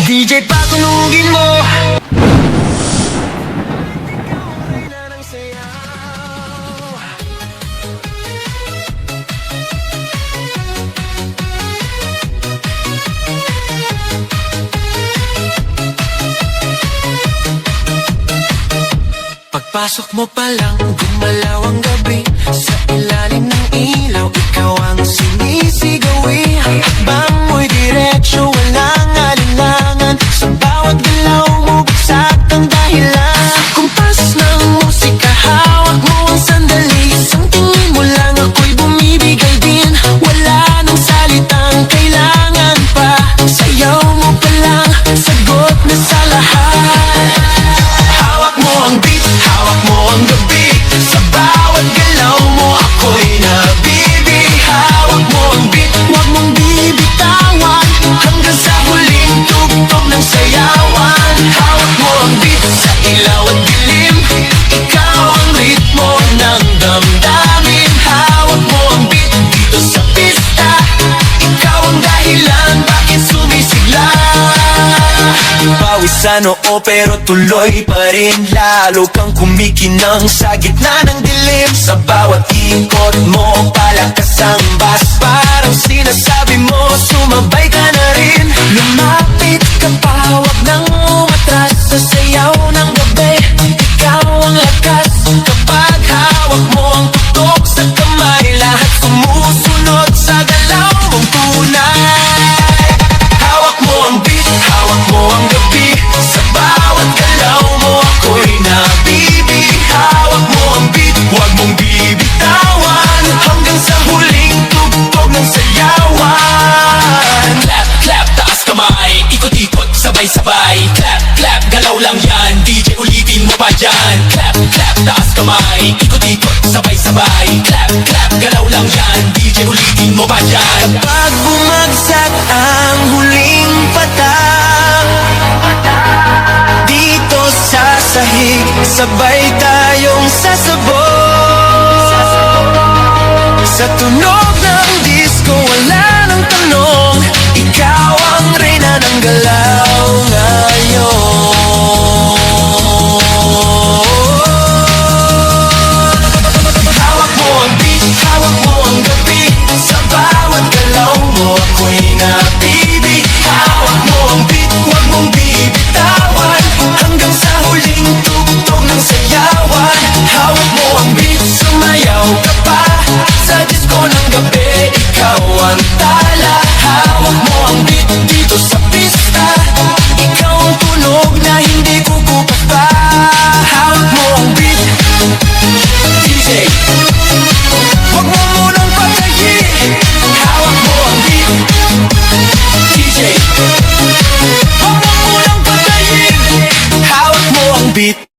DJ patunugin mo. Pagpasok mo pa lang, gumalaw ang gabi. Sa ilalim ng ilaw, ikaw ang sinisigawi. Hakbang mo'y diretsyo, walang alinlangan. Sa bawat galaw mo, bagsak ang dahilan. Sa kumpas ng musika, hawak mo ang sandali. Isang tingin mo lang, ako'y bumibigay din. Wala nang salitang kailangan pa. Sayaw mo pa lang, sagot na sa lahat. Hawak mo ang beat, hawak mo ang gabi. Sa bawat galaw mo, ako'y nabibi. Hawak mo ang beat, huwag mong bibitawan. Hanggang sa huling tugtog ng sayawan. Hawak mo ang beat, sa ilaw at dilim. Ikaw ang ritmo ng damdamin. Hawak mo ang beat, dito sa pista. Ikaw ang dahilan, bakit sumisigla. Pawisan oo pero tuloy pa rin. Lalo kang kumikinang sa gitna ng dilim. Sa bawat ikot mo, palakas ang bas. Parang sinasabi mo, sumabay ka na rin. Lumapit ka pa, huwag nang umatras. Sa sayaw ng gabi, ikaw ang lakas. Kapag hawak mo ang tutok sa kamay, lahat sumusunod sa galaw mong tunay. Hawak mo ang beat, hawak mo ang gabi. Sa bawat galaw mo, ako'y nabibi. Hawak mo ang beat, huwag mong bibitawan. Hanggang sa huling tugtog ng sayawan. Clap, clap, taas kamay. Ikot-ikot, sabay-sabay. Clap, clap, galaw lang yan. DJ ulitin mo pa dyan. Clap, clap, taas kamay. Ikot-ikot, sabay-sabay. Clap, clap, galaw lang yan. DJ ulitin mo pa dyan. Pag bumagsak ang huling patang, dito sa sahig, sabay tayong sasabog. Sa tunog ng disco, wala nang tanong. Ikaw ang reyna ng galaw ngayon. Hawak mo ang beat, hawak mo ang gabi. Sa bawat galaw mo, ako'y nabibi. Hawak mo ang beat, huwag mong bibitawan. Hanggang sa huling tugtog ng sayawan. Hawak mo ang beat, sumayaw ka pa. Sa disco ng gabi, ikaw ang tala. Hawak mo ang beat, dito sa pista. Ikaw ang tunog na hindi kukupas pa. Hawak mo ang beat, DJ, huwag mo munang patayin. Hawak mo ang beat, DJ, huwag mo munang patayin. Hawak mo ang beat.